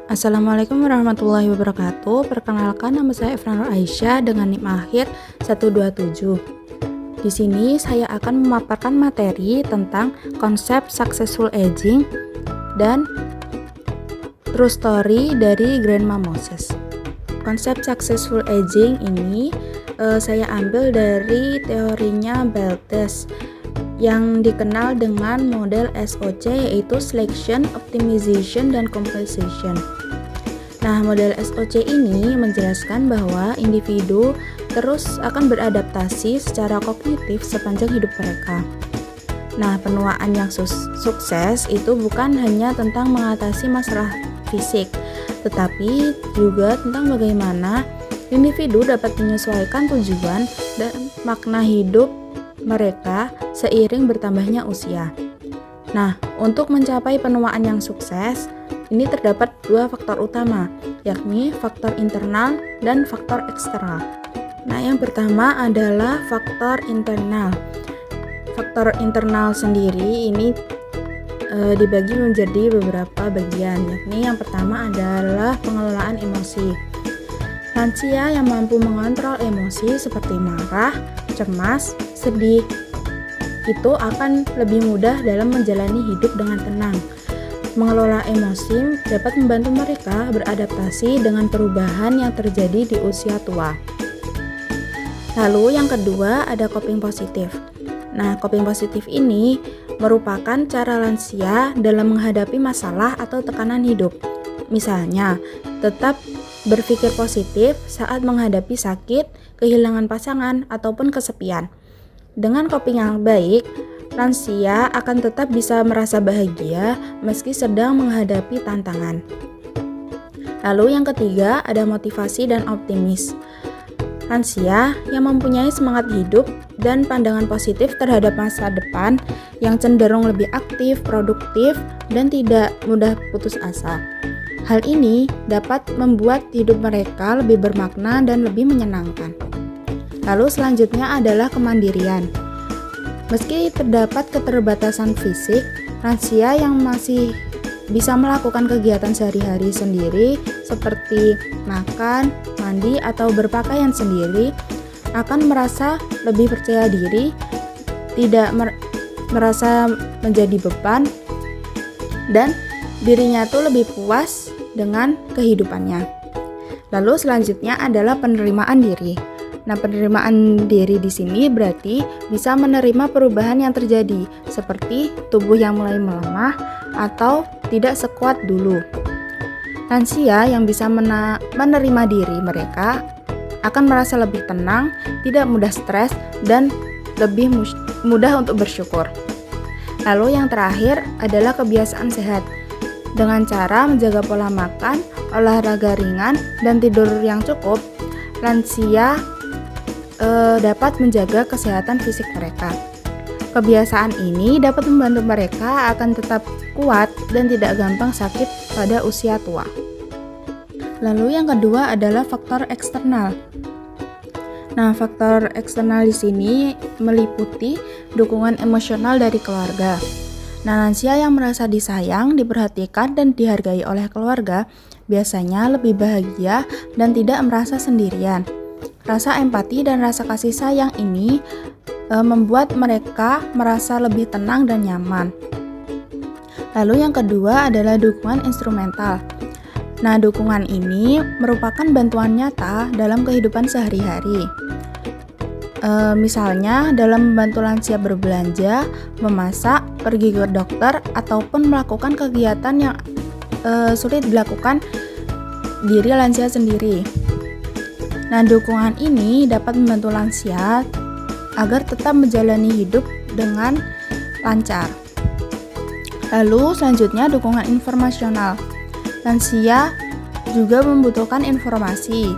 Assalamualaikum warahmatullahi wabarakatuh. Perkenalkan, nama saya Efranur Aisyah dengan NIM akhir 127. Di sini saya akan memaparkan materi tentang konsep successful aging dan true story dari Grandma Moses. Konsep successful aging ini saya ambil dari teorinya Beltes yang dikenal dengan model SOC, yaitu Selection, Optimization, dan Compensation. Nah, model SOC ini menjelaskan bahwa individu terus akan beradaptasi secara kognitif sepanjang hidup mereka. Nah, penuaan yang sukses itu bukan hanya tentang mengatasi masalah fisik, tetapi juga tentang bagaimana individu dapat menyesuaikan tujuan dan makna hidup mereka seiring bertambahnya usia. Nah, untuk mencapai penuaan yang sukses, ini terdapat dua faktor utama, yakni faktor internal dan faktor eksternal. Nah, yang pertama adalah faktor internal. Faktor internal sendiri ini dibagi menjadi beberapa bagian, yakni yang pertama adalah pengelolaan emosi. Lansia yang mampu mengontrol emosi seperti marah, cemas, sedih, itu akan lebih mudah dalam menjalani hidup dengan tenang. Mengelola emosi dapat membantu mereka beradaptasi dengan perubahan yang terjadi di usia tua. Lalu yang kedua ada coping positif. Nah, coping positif ini merupakan cara lansia dalam menghadapi masalah atau tekanan hidup. Misalnya, tetap berpikir positif saat menghadapi sakit, kehilangan pasangan, ataupun kesepian. Dengan coping yang baik, lansia akan tetap bisa merasa bahagia meski sedang menghadapi tantangan. Lalu yang ketiga ada motivasi dan optimis. Lansia yang mempunyai semangat hidup dan pandangan positif terhadap masa depan yang cenderung lebih aktif, produktif, dan tidak mudah putus asa. Hal ini dapat membuat hidup mereka lebih bermakna dan lebih menyenangkan. Lalu selanjutnya adalah kemandirian. Meski terdapat keterbatasan fisik, lansia yang masih bisa melakukan kegiatan sehari-hari sendiri seperti makan, mandi, atau berpakaian sendiri akan merasa lebih percaya diri, tidak merasa menjadi beban, dan dirinya tuh lebih puas dengan kehidupannya. Lalu selanjutnya adalah penerimaan diri. Nah, penerimaan diri di sini berarti bisa menerima perubahan yang terjadi, seperti tubuh yang mulai melemah atau tidak sekuat dulu. Lansia yang bisa menerima diri mereka akan merasa lebih tenang, tidak mudah stres, dan lebih mudah untuk bersyukur. Lalu yang terakhir adalah kebiasaan sehat. Dengan cara menjaga pola makan, olahraga ringan, dan tidur yang cukup, lansia dapat menjaga kesehatan fisik mereka. Kebiasaan ini dapat membantu mereka akan tetap kuat dan tidak gampang sakit pada usia tua. Lalu yang kedua adalah faktor eksternal. Nah, faktor eksternal di sini meliputi dukungan emosional dari keluarga. Nah, lansia yang merasa disayang, diperhatikan, dan dihargai oleh keluarga biasanya lebih bahagia dan tidak merasa sendirian. Rasa empati dan rasa kasih sayang ini membuat mereka merasa lebih tenang dan nyaman. Lalu yang kedua adalah dukungan instrumental. Nah, dukungan ini merupakan bantuan nyata dalam kehidupan sehari-hari. Misalnya dalam membantu lansia berbelanja, memasak, pergi ke dokter, ataupun melakukan kegiatan yang sulit dilakukan diri lansia sendiri. Nah, dukungan ini dapat membantu lansia agar tetap menjalani hidup dengan lancar. Lalu selanjutnya dukungan informasional. Lansia juga membutuhkan informasi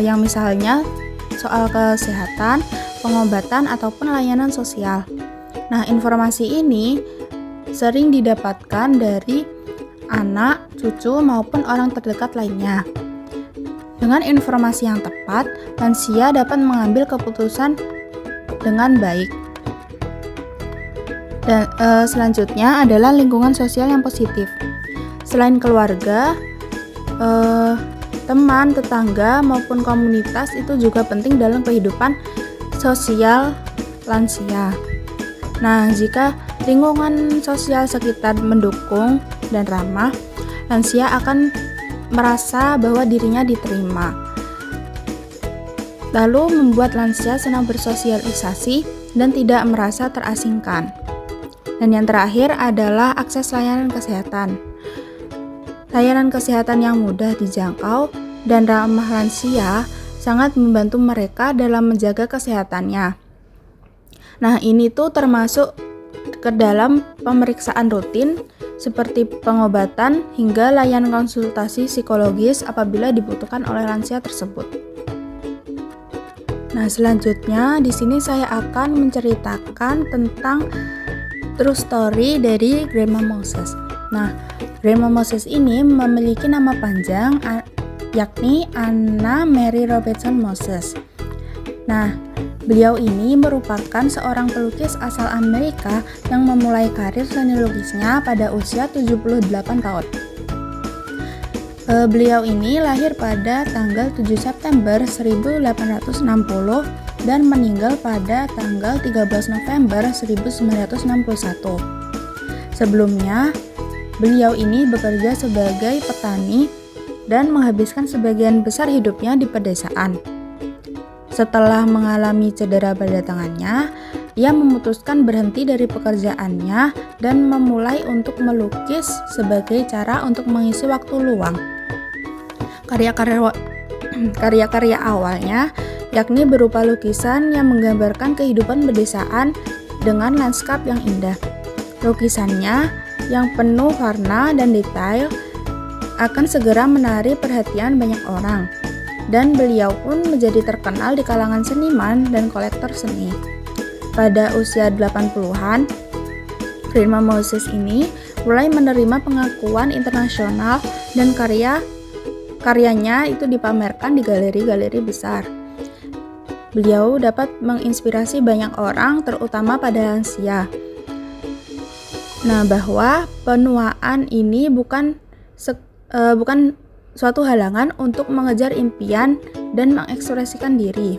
yang misalnya soal kesehatan, pengobatan, ataupun layanan sosial. Nah, informasi ini sering didapatkan dari anak, cucu, maupun orang terdekat lainnya. Dengan informasi yang tepat, lansia dapat mengambil keputusan dengan baik. Dan selanjutnya adalah lingkungan sosial yang positif. Selain keluarga, eh, teman, tetangga, maupun komunitas itu juga penting dalam kehidupan sosial lansia. Nah, jika lingkungan sosial sekitar mendukung dan ramah, lansia akan merasa bahwa dirinya diterima. Lalu membuat lansia senang bersosialisasi dan tidak merasa terasingkan. Dan yang terakhir adalah akses layanan kesehatan. Layanan kesehatan yang mudah dijangkau dan ramah lansia sangat membantu mereka dalam menjaga kesehatannya. Nah, ini tuh termasuk ke dalam pemeriksaan rutin seperti pengobatan hingga layanan konsultasi psikologis apabila dibutuhkan oleh lansia tersebut. Nah, selanjutnya di sini saya akan menceritakan tentang true story dari Grandma Moses. Nah, Grandma Moses ini memiliki nama panjang yakni Anna Mary Robertson Moses. Nah, beliau ini merupakan seorang pelukis asal Amerika yang memulai karir seni lukisnya pada usia 78 tahun. Beliau ini lahir pada tanggal 7 September 1860 dan meninggal pada tanggal 13 November 1961. Sebelumnya, beliau ini bekerja sebagai petani dan menghabiskan sebagian besar hidupnya di pedesaan. Setelah mengalami cedera pada tangannya, ia memutuskan berhenti dari pekerjaannya dan memulai untuk melukis sebagai cara untuk mengisi waktu luang. Karya-karya awalnya yakni berupa lukisan yang menggambarkan kehidupan pedesaan dengan lanskap yang indah. Lukisannya yang penuh warna dan detail akan segera menarik perhatian banyak orang, dan beliau pun menjadi terkenal di kalangan seniman dan kolektor seni. Pada usia 80-an, Grandma Moses ini mulai menerima pengakuan internasional dan karyanya itu dipamerkan di galeri-galeri besar. Beliau dapat menginspirasi banyak orang, terutama pada lansia. Nah, bahwa penuaan ini bukan suatu halangan untuk mengejar impian dan mengekspresikan diri.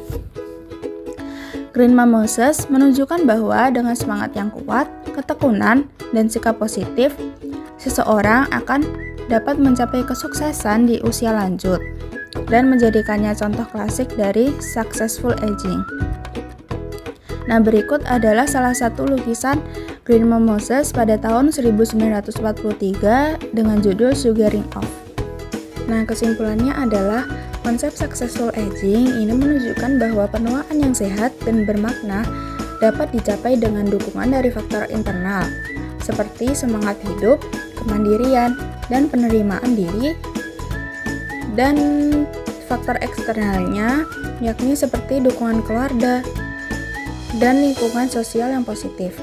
Grandma Moses menunjukkan bahwa dengan semangat yang kuat, ketekunan, dan sikap positif, seseorang akan dapat mencapai kesuksesan di usia lanjut dan menjadikannya contoh klasik dari successful aging. Nah, berikut adalah salah satu lukisan Grandma Moses pada tahun 1943 dengan judul Sugaring Off. Nah, kesimpulannya adalah konsep successful aging ini menunjukkan bahwa penuaan yang sehat dan bermakna dapat dicapai dengan dukungan dari faktor internal, seperti semangat hidup, kemandirian, dan penerimaan diri, dan faktor eksternalnya yakni seperti dukungan keluarga dan lingkungan sosial yang positif.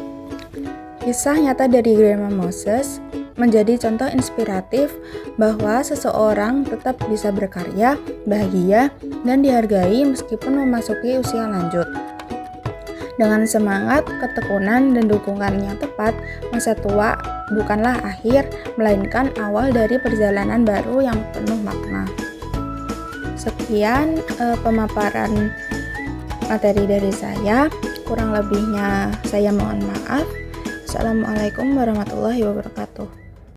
Kisah nyata dari Grandma Moses menjadi contoh inspiratif bahwa seseorang tetap bisa berkarya, bahagia, dan dihargai meskipun memasuki usia lanjut. Dengan semangat, ketekunan, dan dukungan yang tepat, masa tua bukanlah akhir, melainkan awal dari perjalanan baru yang penuh makna. Sekian pemaparan materi dari saya. Kurang lebihnya saya mohon maaf. Assalamualaikum warahmatullahi wabarakatuh.